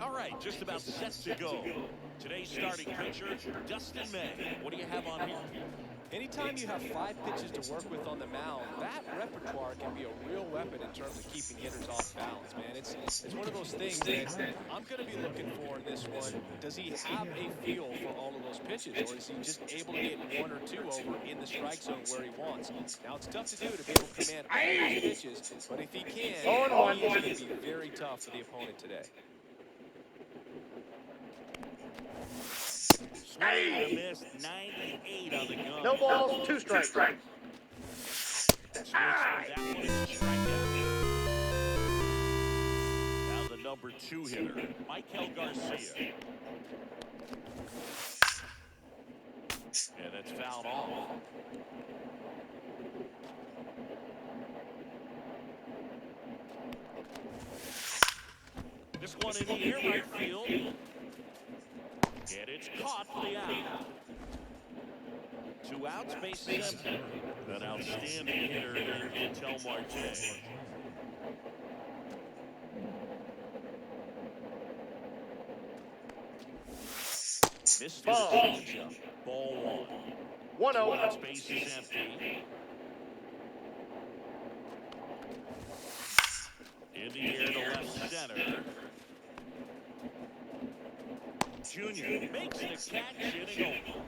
All right, just about set to go. Today's starting pitcher, Dustin May. What do you have on him? Anytime you have 5 pitches to work with on the mound, that repertoire can be a real weapon in terms of keeping hitters off balance, man. It's one of those things that I'm going to be looking for in this one. Does he have a feel for all of those pitches, or is he just able to get 1 or 2 over in the strike zone where he wants? Now, it's tough to do to be able to command all those pitches, but if he can, he is going to be very tough for the opponent today. Swing and a miss, 98 on the gun. No balls, 2 strikes. Swings through that one, it's a strikeout. Now the number 2 hitter, Michael Garcia. And that's fouled off. This one in the air, right field. And it's caught for the out. 2 outs, base empty. An outstanding hitter in Ketel Marte. Missed the changeup. Ball 1. 1-0. 2 outs, base is empty. In the air to left center. Junior makes the catch, inning over.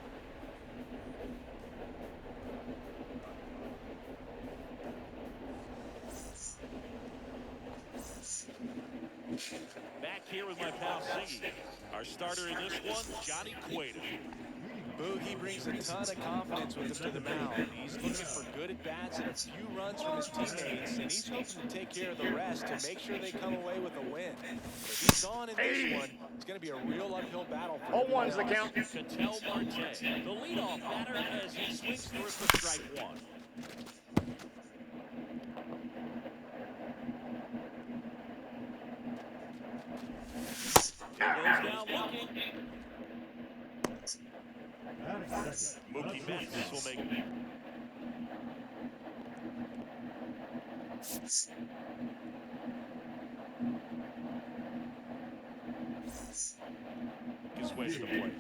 Back here with my pal Siggy. Our starter in this one, Johnny Cueto. Boogie brings a ton of confidence with him to the mound. He's looking for good at-bats and a few runs from his teammates, and he's hoping to take care of the rest to make sure they come away with a win. If he's on in this one, it's going to be a real uphill battle for him. 0-1's the count. Ketel Marte, the leadoff batter as he swings through for strike 1. Goes down looking. Mookie Betts will make it. His way to the plate.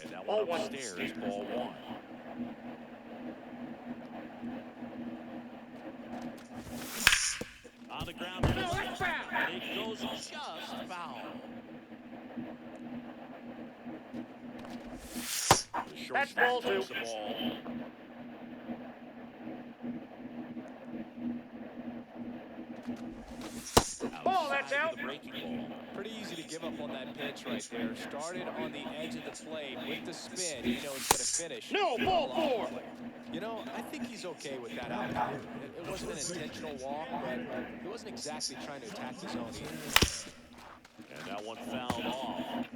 And that one upstairs, ball 1. On the ground, and it goes just foul. That's ball 2. The ball. Ball, that's out. The breaking ball. Pretty easy to give up on that pitch right there. Started on the edge of the plate with the spin. You know it's going to finish. No, ball 4. You know, I think he's okay with that outcome. It wasn't an intentional walk, but he wasn't exactly trying to attack the zone either. And that one fouled off.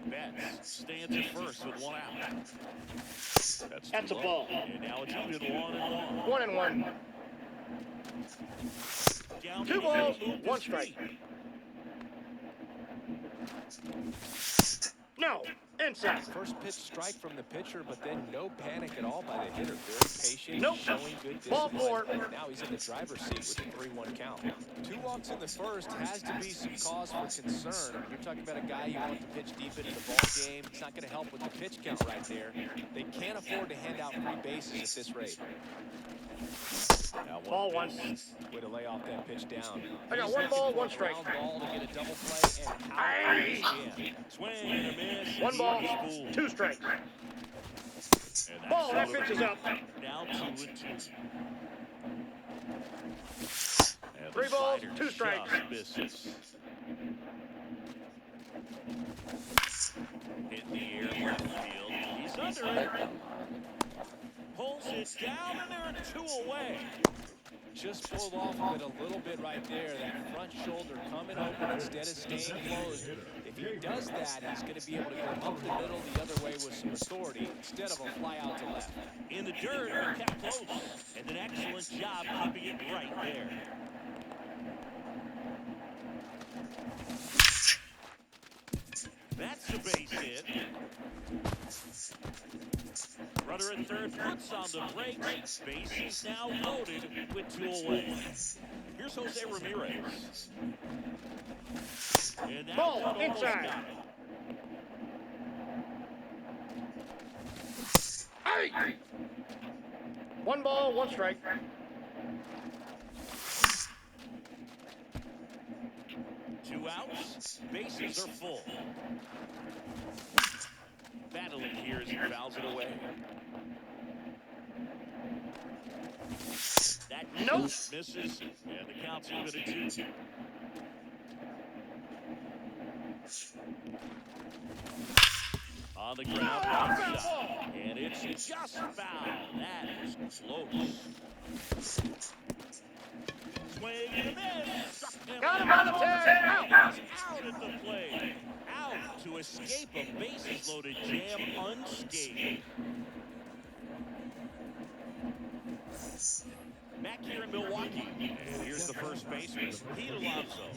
Betts stands at first with 1 out. That's a ball. And now it's even 1-1. 1-1. 2 balls, 1 strike. No, inside. First pitch strike from the pitcher, but then no panic at all by the hitter. Very patient, Nope. showing good discipline. Ball 4. Now he's in the driver's seat with a 3-1 count. 2 walks in the first has to be some cause for concern. You're talking about a guy you want to pitch deep into the ball game. It's not going to help with the pitch count right there. They can't afford to hand out free bases at this rate. Ball 1. Way to lay off that pitch down. I got 1 ball, 1 strike. Ball to get a double play and power again. Swing and a miss. 1 ball, 2 strikes. Ball, that pitch is up. Now 2-2. 3 balls, 2 strikes. Misses. Hit the air left field. He's under it. Pulls it down, and there are 2 away. Just pulled off of it a little bit right there. That front shoulder coming open instead of staying closed. If he does that, he's going to be able to go up the middle the other way with some authority instead of a fly out to left. In the dirt, but kept close. And an excellent job keeping it right there. That's a base hit. Runner at third puts on the brakes. Bases now loaded with 2 away. Here's Jose Ramirez. And that Ball one almost inside. got it. Hey! 1 ball, 1 strike. Two outs. Bases are full. Battling here as he fouls it away. That Nope. misses, and the count's even at 2. On the ground, outside, and it's just foul. That is close. Swing and a miss. Struck him Got him out. on the tag. And he's out at the plate. Out to escape a bases-loaded jam unscathed. Back here in Milwaukee, and here's the first baseman, Pete Alonso.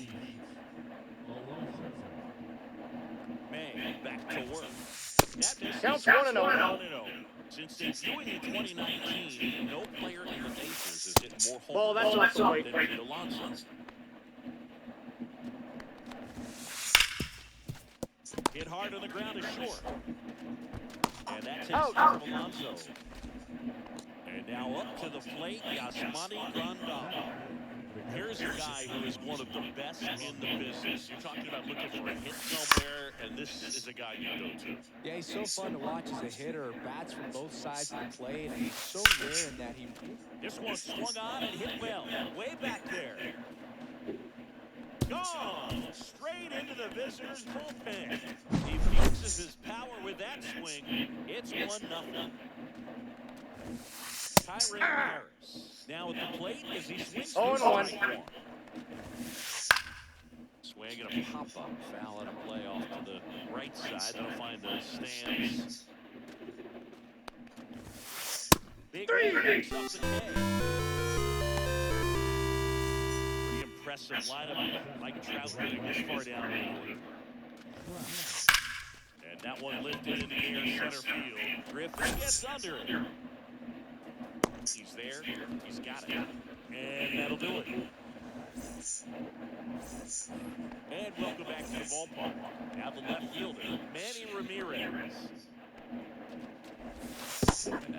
May back to work. That misses. Counts 1-0. 1-0. Since debuting in 2019, no player in the majors has hit more home Ball, that's runs off the than plate. Pete Alonso. Hit hard on the ground is short. And that's it Out. from Alonso. And now up to the plate, Yasmani Grandal. Here's a guy who is one of the best in the business. You're talking about looking for a hit somewhere, and this is a guy you go to. Yeah, he's so fun to watch as a hitter. Bats from both sides of the plate, and he's so rare in that he... This one swung on and hit well. Way back there. Gone! Straight into the visitor's bullpen. He mixes his power with that swing. It's 1-0. Ramirez. Now at the plate as he swings through 0-1. strike 1. Swing and a pop-up. Foul and a play off to the right side. That'll find the stands. Big man picks up the K. Pretty impressive lineup. Mike Trout getting this far down the order. And that one lifted in the air center field. Griffin gets under it. He's there. He's got it. And that'll do it. And welcome back to the ballpark. Now the left fielder, Manny Ramirez.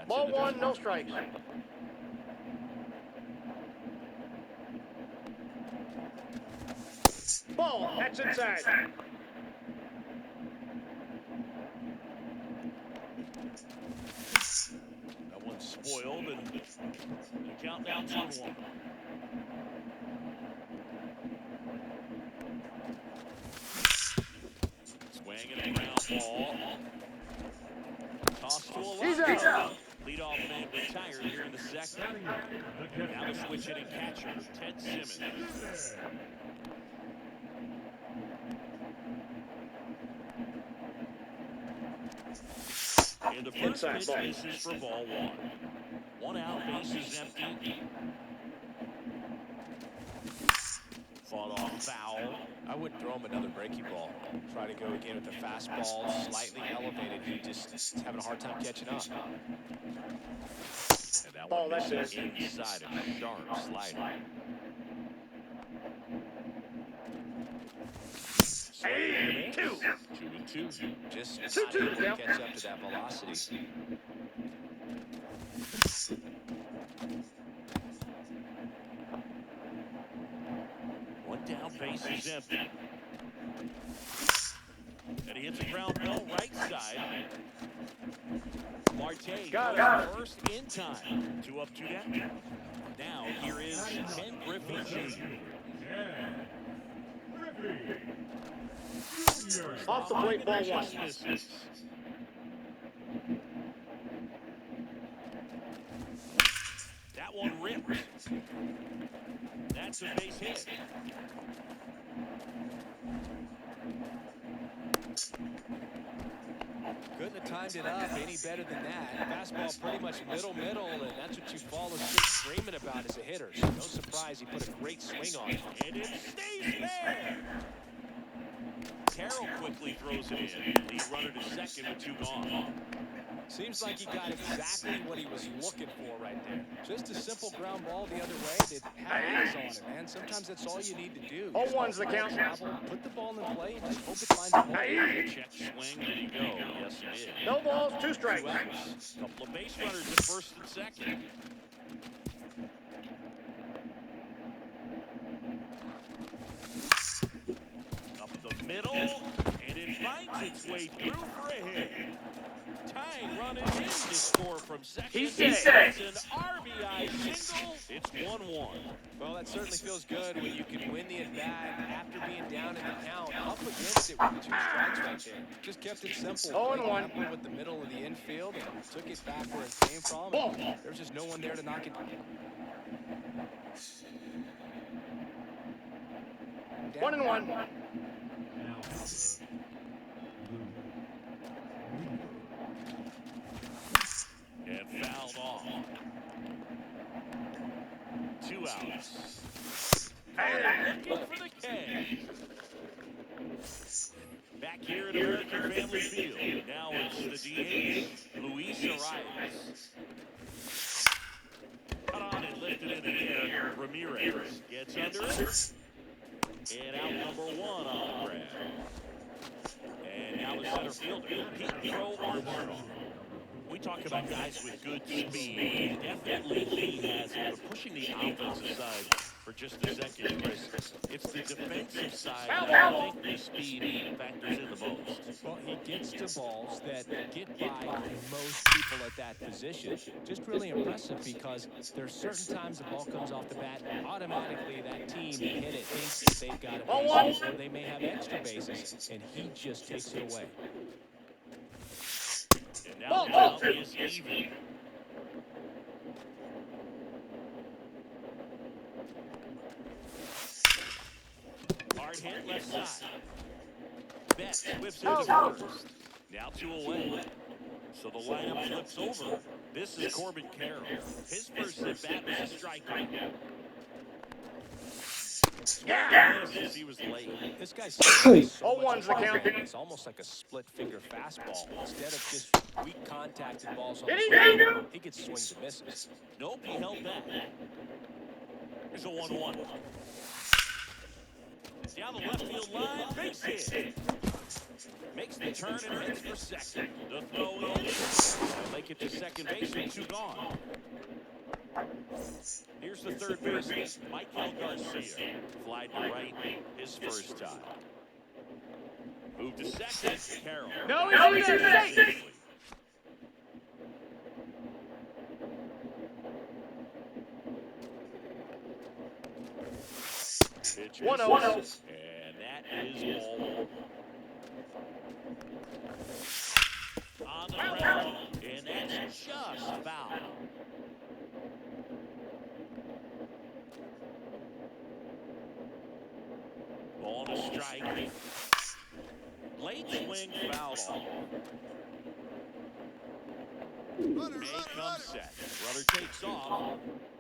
Ball 1, no strikes. Ball, that's inside. That one's spoiled, and the count now 2-1. Swing and a ground ball. Toss to Alonso. He's out. Leadoff man retired here in the second. Now the switch hitting catcher, Ted Simmons. And the first Inside pitch ball. misses for ball 1. 1 out, bases empty. Fought off foul. I wouldn't throw him another breaking ball. Try to go again with the fastball, slightly elevated. He just having a hard time catching up. And that Ball, one that's misses it. inside a sharp slider. Hey, 2. 2-2. Just 2-2, not able to yeah. catch up to that velocity. One down, base is empty. And he hits a ground ball right side. Marte Got goes first in time. 2 up, 2 down. Now here is Ken Griffey Jr. Off the plate, ball 1. Misses. That one ripped. That's a base hit. Couldn't have timed it up any better than that. Fastball pretty much middle, and that's what you follow suit screaming about as a hitter. So no surprise he put a great swing on it. And it stays there. Carroll quickly throws it in. Lead runner to second with 2 gone. Seems like he got exactly what he was looking for right there. Just a simple ground ball the other way that had eyes on it, man. Sometimes that's all you need to do. 0-1's the count. Travel, put the ball in play, and just hope it finds a hole. Check swing. Did he go? Yes, he did. No balls, 2 Two strikes. outs. Couple of base runners at first and second. Up the middle, and it finds its way through for a hit. Tying run is in to score from second. He's safe. It's an RBI single. It's 1-1. Well, that certainly feels good when you can win the at-bat after being down in the count. Up against it with 2 strikes right there. Just kept it simple. 0-1. Played with the middle of the infield and took it back where it came from. Ball. There's just no one there to knock it down. 1-1. And fouled off. 2 outs. Looking for the K. Back here at American Family Field. Now it's the DH, Luis Arias. Cut on and lifted in the air. Ramirez gets under it. And out number 1 on the grab. And now the center fielder, Pedro Armstrong. We talk about guys with good speed. Definitely he has it. But pushing the offensive side for just a second, Chris, it's the defensive side that I think the speed factors in the most. Well, he gets to balls that get by most people at that position. Just really impressive because there's certain times the ball comes off the bat, automatically that team that hit it thinks that they've got a base, or they may have extra bases, and he just takes it away. And now the count is even. Hard hit left side. Betts whips into first. Now 2 away. So the lineup flips over. This is Corbin Carroll. His first at bat was a strikeout. Yeah. He was late. This guy's so 0-1's the count. It's almost like a split-finger fastball. Instead of just weak contacted balls on Did the he? ground, he gets swings and misses. Nope, he held back. Here's a 1-1. Down the left field line, base hit. Makes the turn and hits for second. The throw in. They'll make it to second base with 2 gone. Here's the third baseman, Michael Garcia. Fly to right, his first time. Move to second, Carroll. No, he's safe. Pitch 1-0. misses, and that is ball 1. On the ground, and that's just foul. Ball to strike. Late swing, foul ball. May comes set. Runner takes off.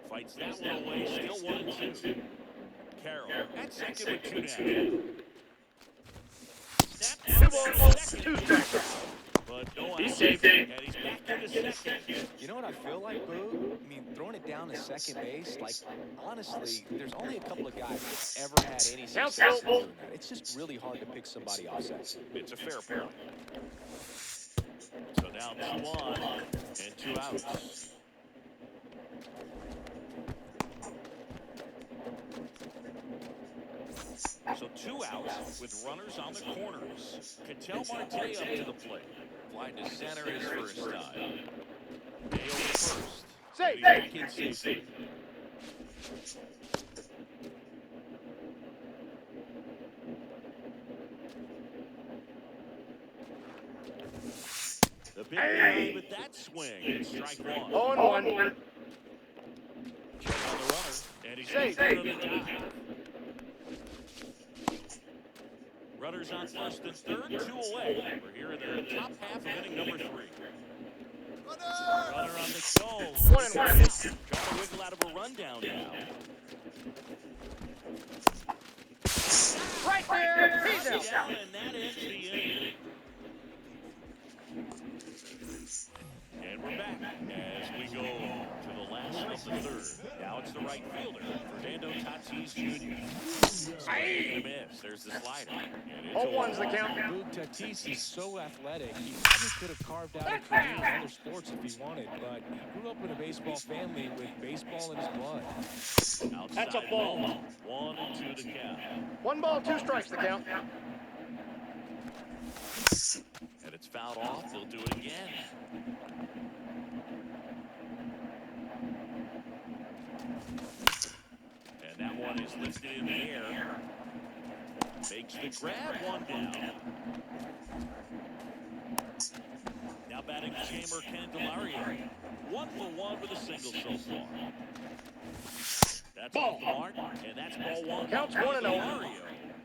Fights that one away. Still 1-2. Carroll at second with 2 down. Snap 2 balls, 2 strikes. But no He's out. safe. And he's back into second. You know what I feel like, Boo? I mean, throwing it down to second base, like, honestly, there's only a couple of guys that ever had any success in doing that. It's just really hard to pick somebody off second. It's a fair point. So now 2 on and 2 outs. So 2 outs with runners on the corners. Ketel Marte up to the plate. Fly to center his first time. Day over first. Safe. He's back in safely. The big guy with that swing. Strike 1. 0-1. Check on the runner. And he's Safe. going to the dive. Runners on first and third, 2 away. We're here in the top half of inning number 3. Runner on the go. 1-1. Trying to wiggle out of a rundown now. Right there. He's out. Down, and that ends the inning. of the third. Now it's the right fielder, Fernando Tatis Jr. Swing and a miss. There's the slider. And it's a 0-1's the ball. count. Boog Tatis is so athletic. He probably could have carved out a career in other sports if he wanted, but he grew up in a baseball family with baseball in his blood. Outside That's a ball. 1-2 to count. 1 ball, 2 strikes the count. And it's fouled off. They'll do it again. And that one is lifted in the air. Makes the grab, one down. Now batting chamber Candelario. 1 for 1 with a single so far. That's off the mark, and that's ball 1. Counts 1-0. Candelario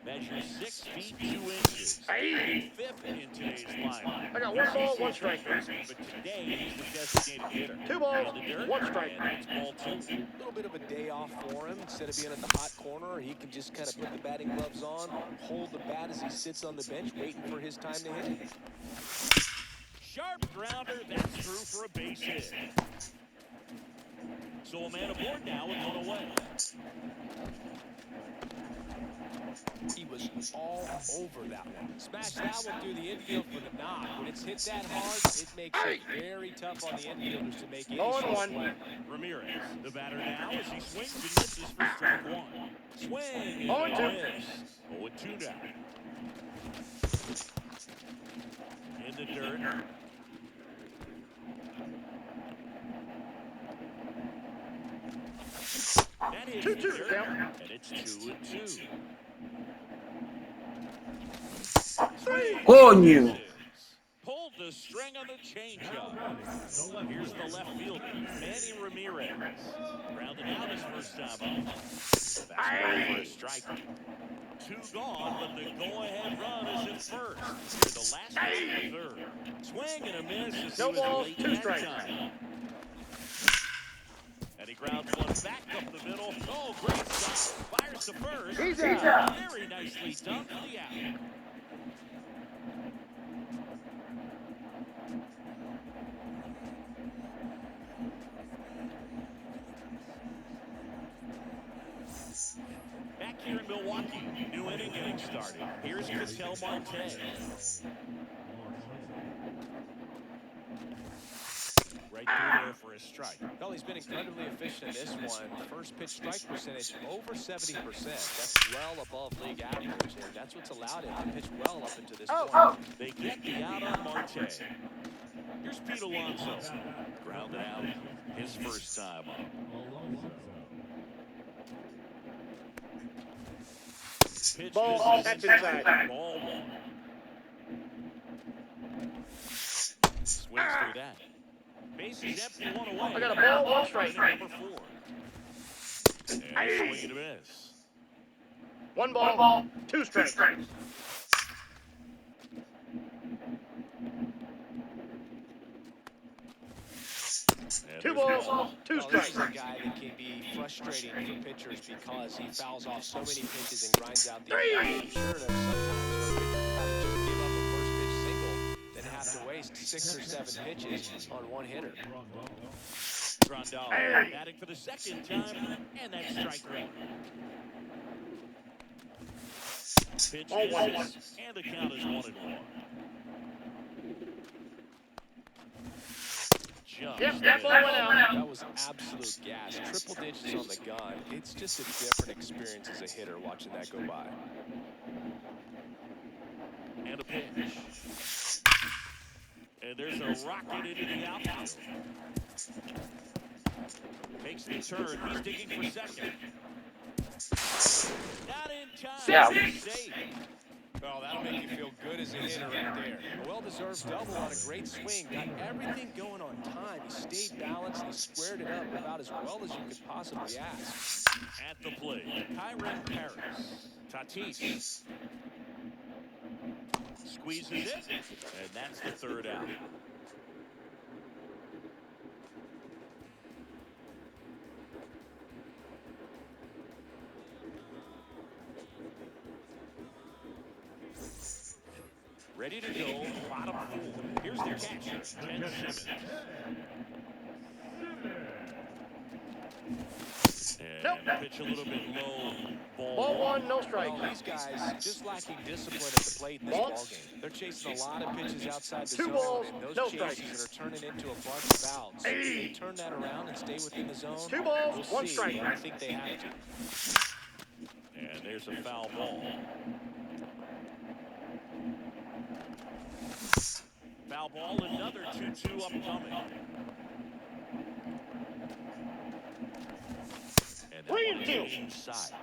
measures 6 feet 2 inches. Hey. Fifth in today's lineup. I got 1 ball, 1 strike. But today he's the designated hitter. 2 balls, In the dirt, 1 strike. and that's ball 2. A little bit of a day off for him. Instead of being at the hot corner, he can just kind of put the batting gloves on, hold the bat as he sits on the bench, waiting for his time to hit. Sharp grounder, that's through for a base hit. So a man aboard now with 1 away. He was all over that one. Smash that one through the infield for the knock. When it's hit that hard, it makes it very tough on the infielders to make any sort of play. Ramirez, the batter now as he swings and misses for strike 1. Swing and a 0-2. miss. 0-2 now. In the dirt. That is 2-2 the dirt, count. and it's 2-2. Coño. Pulled the string on the changeup. Here's the left fielder, Manny Ramirez. Rounded out his first time up. Fastball for a strike. 2 gone, but the go-ahead run is in first. Here the last out of the third. Swing and a miss as No he was balls, late 2 that strikes. time. And he grounds one back up the middle. Oh, great stop. Fires to first. He's out. Very nicely done for the out. Back here in Milwaukee, new inning getting started. Here's Ketel Marte. Right through there for a strike. Well, he's been incredibly efficient in this one. First pitch strike percentage over 70%. That's well above league average, and that's what's allowed him to pitch well up into this point. They get the out on Marte. Here's Pete Alonso. Grounded out his first time up. Pitch Ball, misses that's inside. Ball 1. Swings through that. Base is empty, 1 away. I got a ball, 1 strike. Number 4. And swing and a miss. 1 ball, 2 strikes. And 2 there's balls, 2 Well, this is strikes. a guy that can be frustrating for pitchers because he fouls off so many pitches and grinds out the innings. I'm sure that sometimes when pitchers have to just give up a first pitch single than have to waste 6 or 7 pitches on one hitter. Grandal batting for the second time, and that's strike 1. Pitch misses, and the count is 1-1. Yep, that ball went out. That was absolute gas. Triple digits on the gun. It's just a different experience as a hitter watching that go by. And a pitch. And there's a rocket into the outfield. Makes the turn. He's digging for second. Not in time. Yeah. Safe. Well, that'll make you feel good as a hitter right there. A well-deserved double on a great swing. Got everything going on time. He stayed balanced and he squared it up about as well as you could possibly ask. At the plate, Kyren Paris. Tatis. Squeezes it, and that's the third out. Ready to go, bottom 4. Here's the catcher, Ken Simmons. And pitch a little bit low. Ball one, no strike. Well, these guys just lacking discipline at the plate in this ballgame. They're chasing a lot of pitches outside the Two zone, balls, and those no chases strikes. that are turning into a bunch of outs. Can they turn that around and stay within the zone? Two balls, We'll one see, strike. but I think they have to. And there's a foul ball. Foul ball, another 2-2 upcoming. And that one is inside.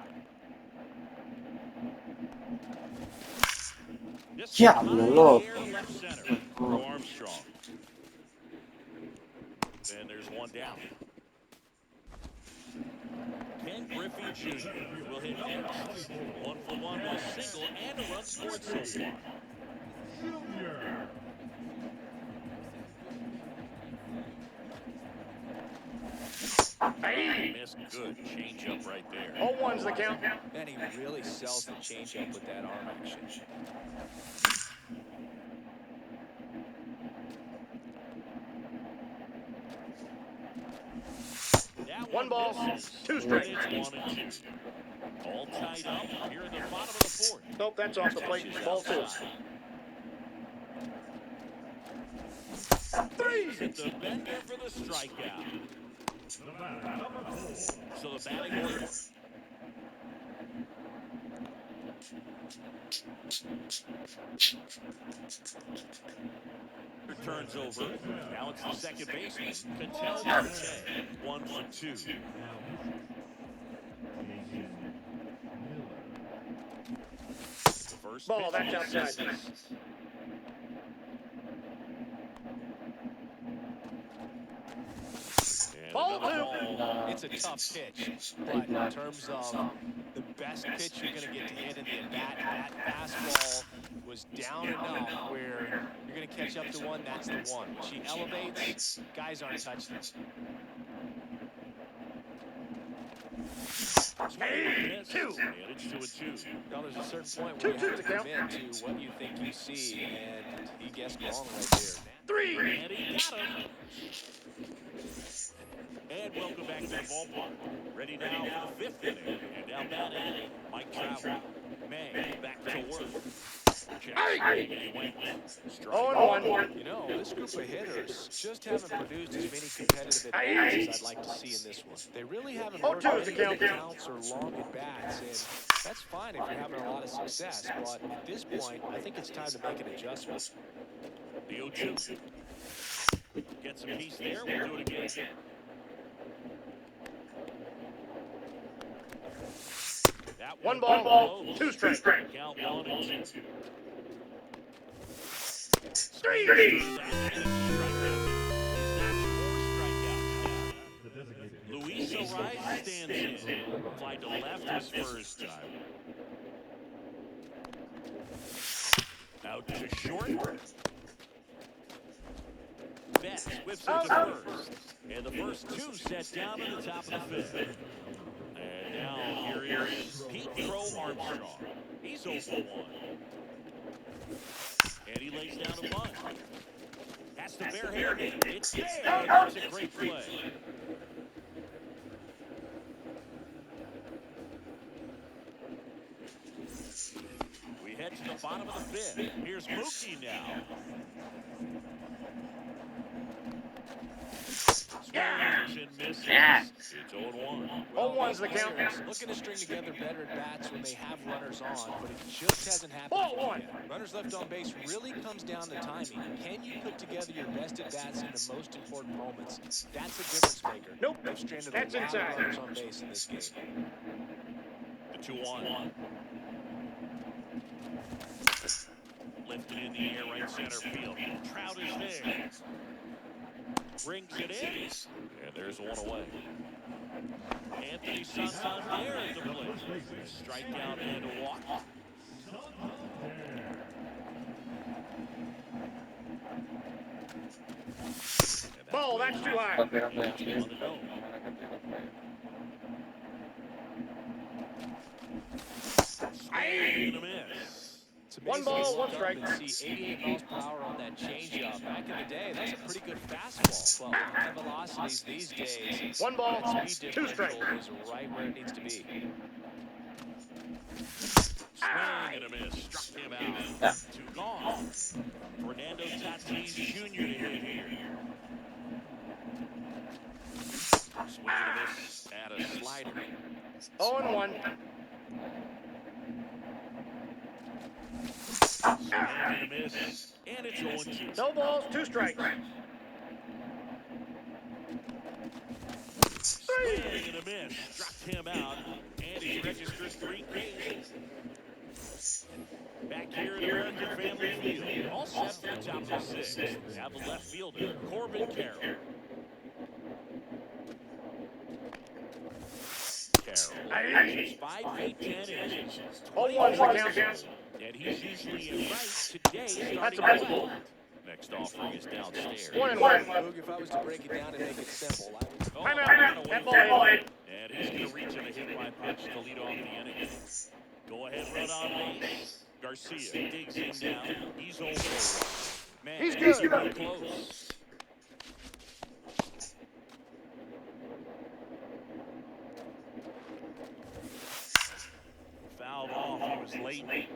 This Ya, high in lo the loco. air to left center for Armstrong. Then there's one down. Ken Griffey Jr. will hit next. 1-for-1 with a single and a run scored so far. Missed good. Change up right there. 0-1's the count. And he really sells the changeup with that arm action. That One ball, misses. two strikes. It's 1-2. All tied up here in the bottom of the fourth. Nope, that's off the plate. Ball two. He's hit the bender for the strikeout. So the batting order. Turns over. Now it's the second baseman. Ketel Marte. 1 for 2. First Ball, pitch that's outside. misses. And Ball another two. ball. It's a tough pitch, but in terms of the best pitch you're going to get to hit in the at-bat, that fastball was down enough where you're going to catch up to one, that's the one. When she elevates, guys aren't touching it. Two. And it's 2-2. Now, there's a certain point where you have to commit to what you think you see, and he guessed wrong right there. Three. And he got him. And welcome back to the ballpark. Ready now for the fifth inning. And down batting, Mike Trout. May back to work. He went. Strike. 0-1. You know, this group of hitters just haven't produced as many competitive at-bats as I'd like to see in this one. They really haven't worked 0-2 is the any count. big counts or long at-bats, and that's fine if you're having a lot of success, but at this point, I think it's time to make an adjustment. The 0-2. Gets a piece there. We'll do it again. That One ball, close. two strikes. Count 1-2. Three. That is a strikeout. He's got 4 strikeouts now. Luis Ariz stands in. Applied to left his first time. Out to short. Best whips it to first. And the first two set down at the top of the fifth. And now here is Pete Crow Armstrong. He's 0 for 1. And he lays down a bunt. That's the barehanded. It's there. That's a great play. We head to the bottom of the fifth. Here's Mookie now. Swings and misses. It's 0-1. 0-1's the count. Looking to string together better at-bats when they have runners on, but it just hasn't happened Ball for them one. yet. Runners left on base really comes down to timing. Can you put together your best at-bats in the most important moments? That's a difference maker. Nope. They've stranded That's a lot inside. of runners on base in this game. The 2-1. Lifted in the air, right center field. Trout is there. Brings it in. And there's one away. Anthony Santander at the plate. Strikeout and a walk. Ball, that's too high. On the dome. Swing and a miss. It's One amazing to ball, one look up strike. and see 88 miles per hour on that changeup. Back in the day, that was a pretty good fastball. But with high velocities these days, One ball, that speed two strikes. differential is right where it needs to be. Swing and a miss. Struck him out. Two gone. Fernando Tatis Jr. to hit here. Swing and a miss at a slider. 0-1. Swing and a miss. And it's 0-2. No balls, two strikes. Swing and a miss. Struck him out. And he's registered 3 Ks. Back here at American Family Field. All set for the top of the 6th. We have the left fielder, Corbin Carroll. Carroll is 5 feet 10 inches. 0-1's the count. And he's usually in right today, That's starting a best ball. left. Next offering is downstairs. 1-1. Boog, if I was to break it down and make it simple, Time out. That ball hit. And he's going to reach in a hit by pitch to lead off the inning. Go ahead, run on base. Garcia digs him down. He's over. Man, He's good. pretty close. Fouled off. He was late. Nailed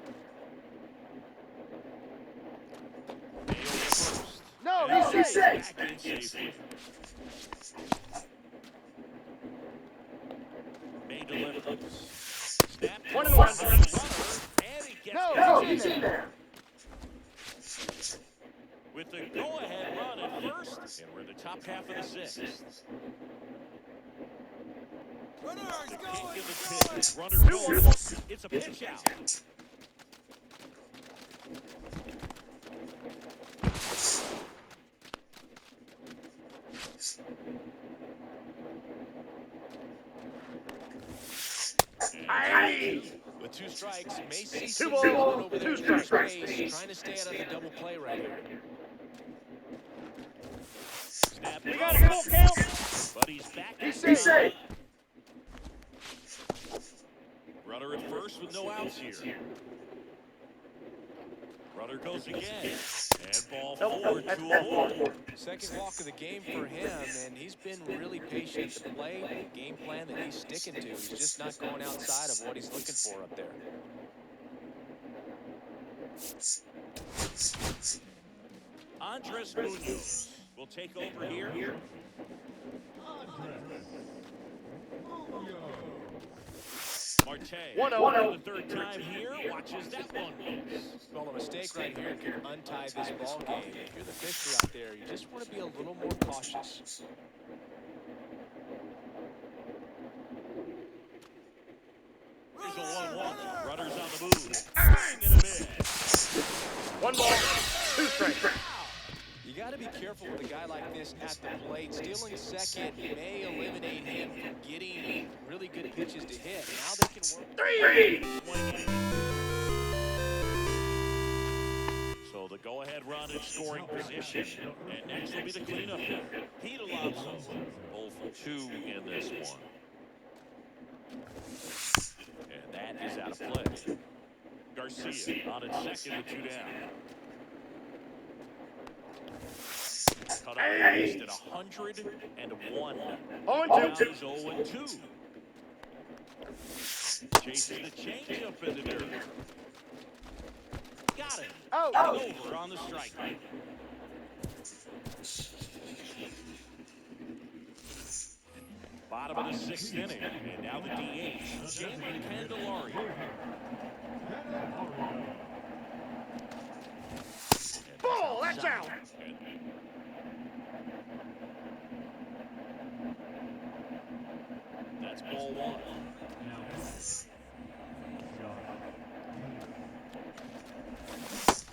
the first. No, And he's safe. back in safely. May deliver. Snap. 1-1. And he gets No, it. he's in there. With the go-ahead run at first, and we're in the top half of the 6th. Kick in the pitch. Runner going. It's a pitch out. Aye. with 2 strikes, may see 2 6 balls, over 2 there in strikes. space, trying to stay out of the double play right here. Snap. We got a full count. But he's back. He's safe. Runner at first with no outs here. Runner goes again. And ball forward, That's 2-0. Second walk of the game for him, and he's been really patient at the plate. The game plan that he's sticking to, he's just not going outside of what he's looking for up there. Andres Munoz will take over here. Marte, 1-0. for the 3rd time here, watches that one miss. Well, a mistake right here can untie this ball game. If you're the pitcher out there, you just want to be a little more cautious. Here's a 1-1. Runners on the move. Swing and a miss. 1 ball, 2 strikes. You got to be careful with a guy like this at the plate. Stealing second may eliminate him from getting really good pitches to hit. Now they can work. 3. So the go-ahead run in scoring position. And next will be the cleanup hitter. Pete Alonso. 0 for 2 in this one. And that is out of play. Garcia on at second with 2 down. Cut out at 101. 0-2. He's 0-2. Chases the changeup in the dirt. Got it. Oh. Over on the strike. Bottom of the 6th inning. And now the DH, Jamie Candelario. Ball, that's out. That's ball 1.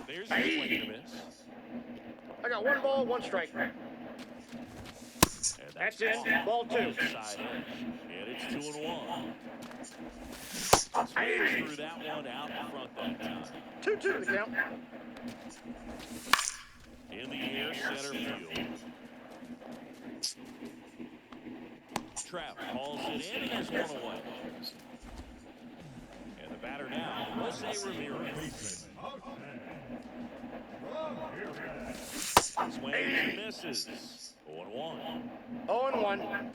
There's the swing and a miss. I got 1 ball, 1 strike. And That's in. Ball 2. Side edge. And it's 2-1. Swings through that one out in front that time. 2-2 the count. In the air, center field. Trap hauls it in and has 1 away. And the batter now, Jose Ramirez. Swings and misses. 0-1. 0-1.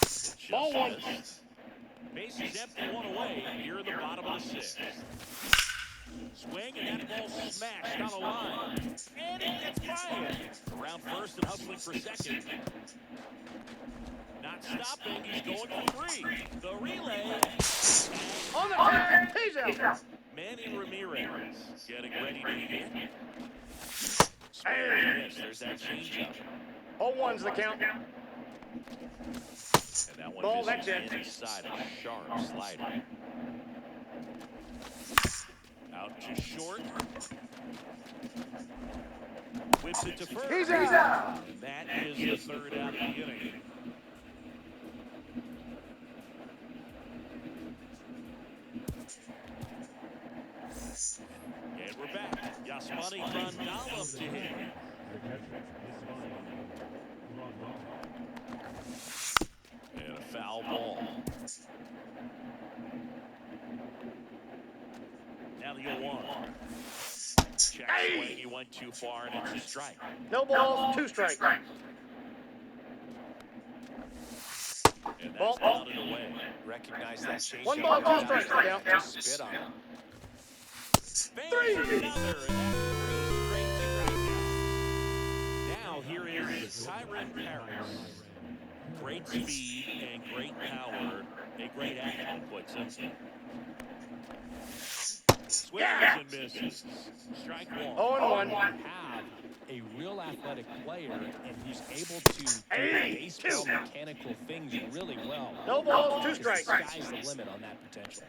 Just Ball one. missed. Base is empty, one away. Here in the bottom of the sixth. Swing, and that ball smashed down the line. And it gets by it. Around first and hustling for second. Not stopping. He's going for three. The relay. On the tag. He's out. Manny Ramirez getting ready to hit. Swing and miss. There's that changeup. 0-1's the count. And that one Ball, misses that's it. inside a sharp slider. Out to short. Whips it to first. He's out. And that is the third out of the inning. And we're back. Yasmani Grandal to hit. And a foul ball. Now the 0-1. Check swing. He went too far, and it's a strike. No balls, 2 strikes. And Ball. that's grounded away. Recognize that change. 1 ball, 2 strikes the count. Just spit on him. Bangs another, and that brings straight to strikeout. Now here is Tyron Paris. Great speed and great power. A great athlete puts him. Swings and misses. Strike one. 0-1. Have a real athletic player, and he's able to do baseball mechanical things really well. No balls, 2 strikes. The sky's the limit on that potential.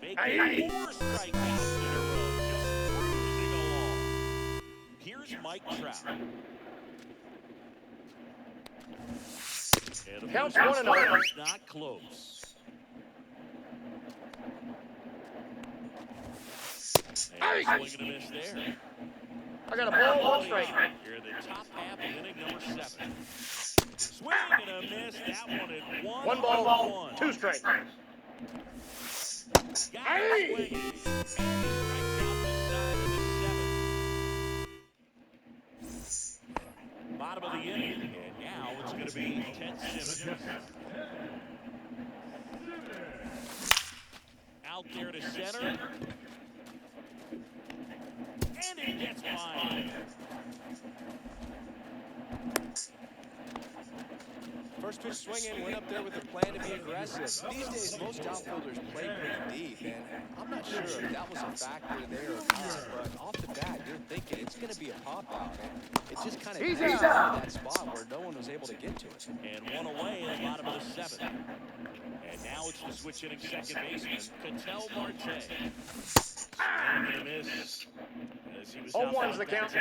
Making 4 strikeouts in a row, just cruising along. Here's Mike Trout. And the Counts first 1-0. is not close. And a swing and a miss there. I got a ball, 1 strike. Here in the top half of inning number 7. Swing and a miss. That one at 1. 1 ball, 2 strikes. Got it swinging. And he strikes out the side of the 7th. Bottom of the inning. And now it's going to be 10-7. Out there to center. And it gets by. First pitch swinging, went up there with a plan to be aggressive. These days, most outfielders play pretty deep, and I'm not sure if that was a factor there or not, but off the bat, you're thinking it's going to be a pop-out, and it just kind of He's out that spot where no one was able to get to it. And 1 away in the bottom of the 7th. And now it's the switch hitting second baseman, Ketel Marte. Swing and a miss. As he was 0-1's the count.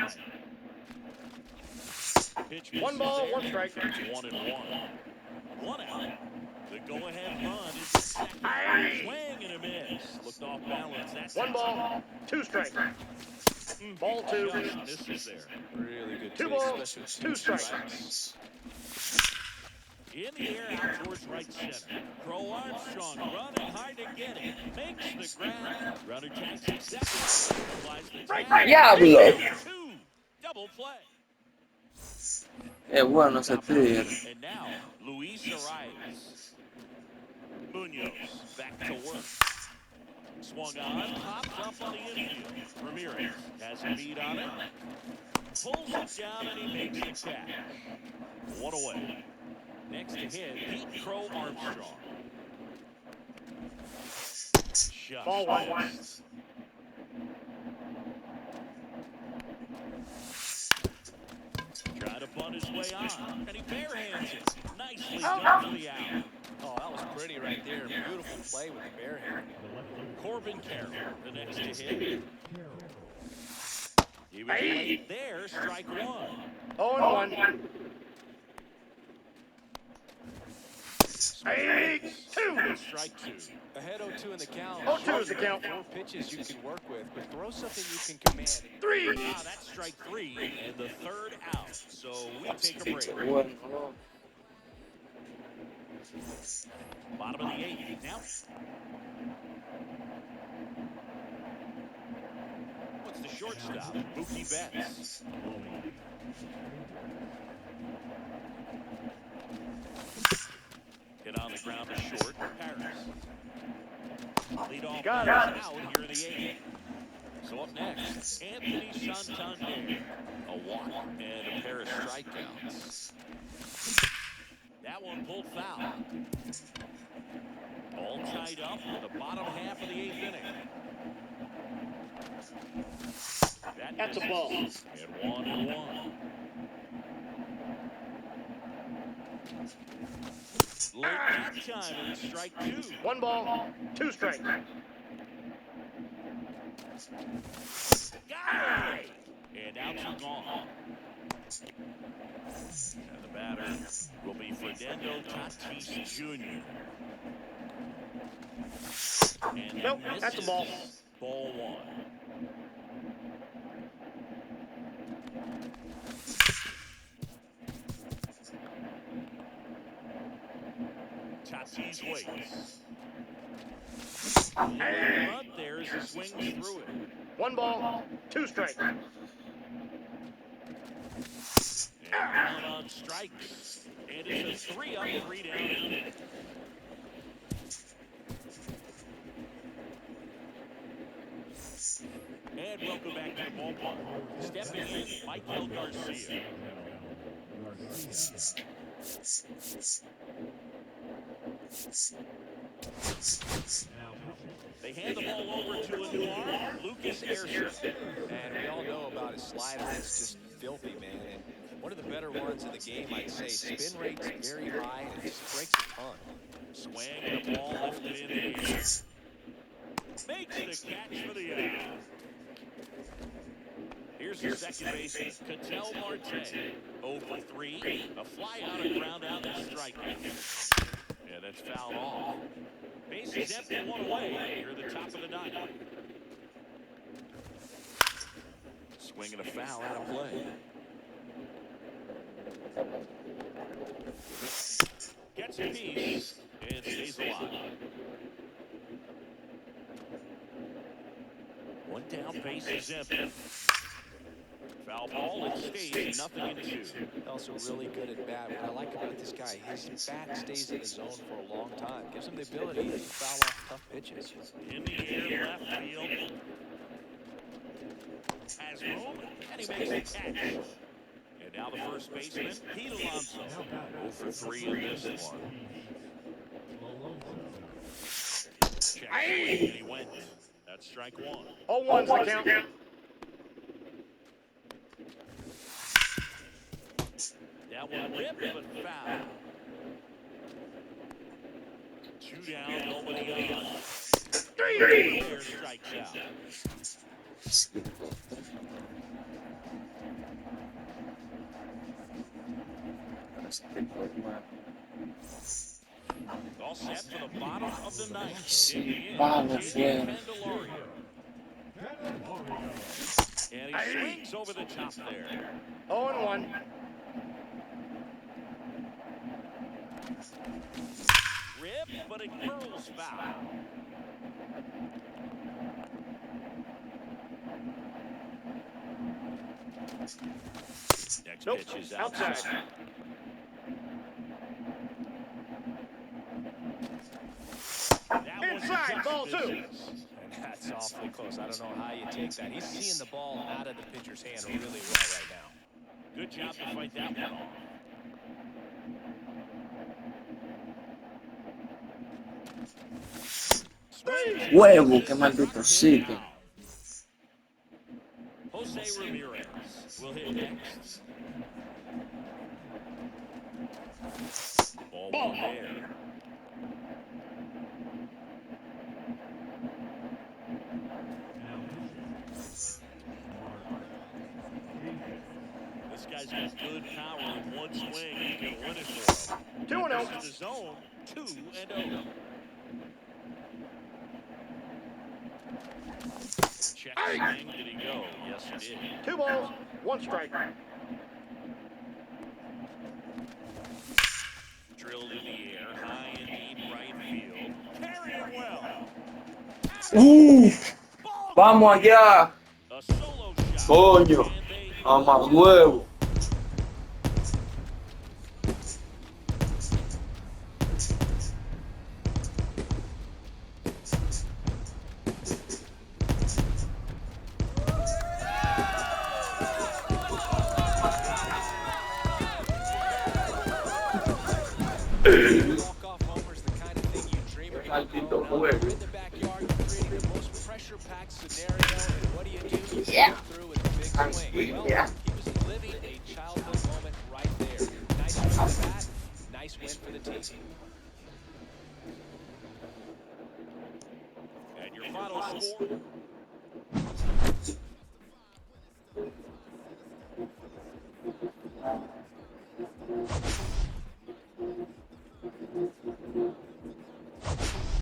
Pitch 1 ball, misses 1 there. strike. It's 1-1. 1 out. The go-ahead run is the second. Swing and a miss. Looked off balance. That's 1 ball, 2 strikes. Ball 2. Just misses there. Really good 2 taste, balls, especially 2 with strikes. In the air, out towards right center. Crow Armstrong running hard to get it. Makes the grab. Runner takes it second. Applies the tag. Diablo. 2. Double play. Bueno se tira. And now, Luis Arias. Munoz back to work. Swung on, pops up on the infield. Ramirez has a beat on it. Pulls it down and he makes the catch. 1 away. Next to hit, Pete Crow Armstrong. Just Ball 1. missed. Trying to bunt his way on, and he barehands it. Nicely done for the out. Oh, that was pretty right there. Beautiful play with the bare hand. Corbin Carroll, the next to hit. He was late there, strike 1. 0-1. Swings. 2. And strike two. Ahead 0-2 in the count. 0-2 is the count. 4 pitches you can work with, but throw something you can command. 3. Ah, that's strike three and the third out. So we take a break. Bottom of the eighth now. What's the shortstop? Mookie Betts. Hit on the ground to short. Harris. Leadoff Got man it. out here in the eighth. So up next, Anthony Santander. A walk and a pair of strikeouts. That one pulled foul. All tied up in the bottom half of the eighth inning. That's a ball. And 1-1. Late that time and strike two. 1 ball, 2 strikes. Got it! And out two gone. And the batter will be Fernando Tatis Jr. And Nope, that's a ball. Ball one. Tatis waits. Front there as he swings through it. 1 ball, 2 strikes. And down on strikes. And it's a 3-up, 3-down inning. And welcome back to the ballpark. Stepping in, Michael Garcia. They hand the ball over to Lenoir. Lucas Airship. And we all know about his slider. It's just filthy, man. And one of the better ones in the game, I'd say. Spin rate's very high, and it just breaks a ton. Swing and the ball lifted in the air. Makes the catch for the out. Here's the second baseman, Ketel Marte. 0 for 3. A fly out, a ground out, and a strikeout. Yeah, that's fouled off. Base is empty, 1 away. Here at the top of the ninth. Swing and a foul out of play. Gets a piece and stays alive. 1 down, base is empty. Foul ball, it stays, nothing in 2. Also really good at bat. What I like about this guy, his bat stays in the zone for a long time. Gives him the ability to foul off tough pitches. In the air, left field. Has room, and he makes the catch. And now the first baseman, Pete Alonso. 0 for 3 in this one. Check swing, and he went. That's strike 1. 0-1's the count. That one ripped, but foul. 2 down, nobody on. 3. Player strikes out. All set for the bottom of the ninth. Digging in, Candelario. And he swings over the top there. 0-1. Rip, but it curls foul. Next Nope, pitch is outside. Inside, ball 2. And that's awfully close. I don't know how you take that. He's seeing the ball out of the pitcher's hand really well right now. Good job to fight that one off. Huevo, qué maldito sitio. Jose Ramirez will hit next. Ball one there. This guy's got good power in one swing. He can win it for him. 2-0. This is the zone. 2-0. Check swing. Did he go? Yes, he did. 2 balls, 1 strike. Drilled in the air, high and deep right field. Carrying well. Vamos allá. A solo shot. Coño. And they Mamá huevo. Walk-off homer's the kind of thing you dream about Maldito growing up. juego. You're in the backyard, you're creating the most pressure-packed scenario, and what do? You Yeah. come through with a big swing. Well, Yeah. he was living a childhood moment right there. Nice swing for the bat, nice win for the team. And your final score,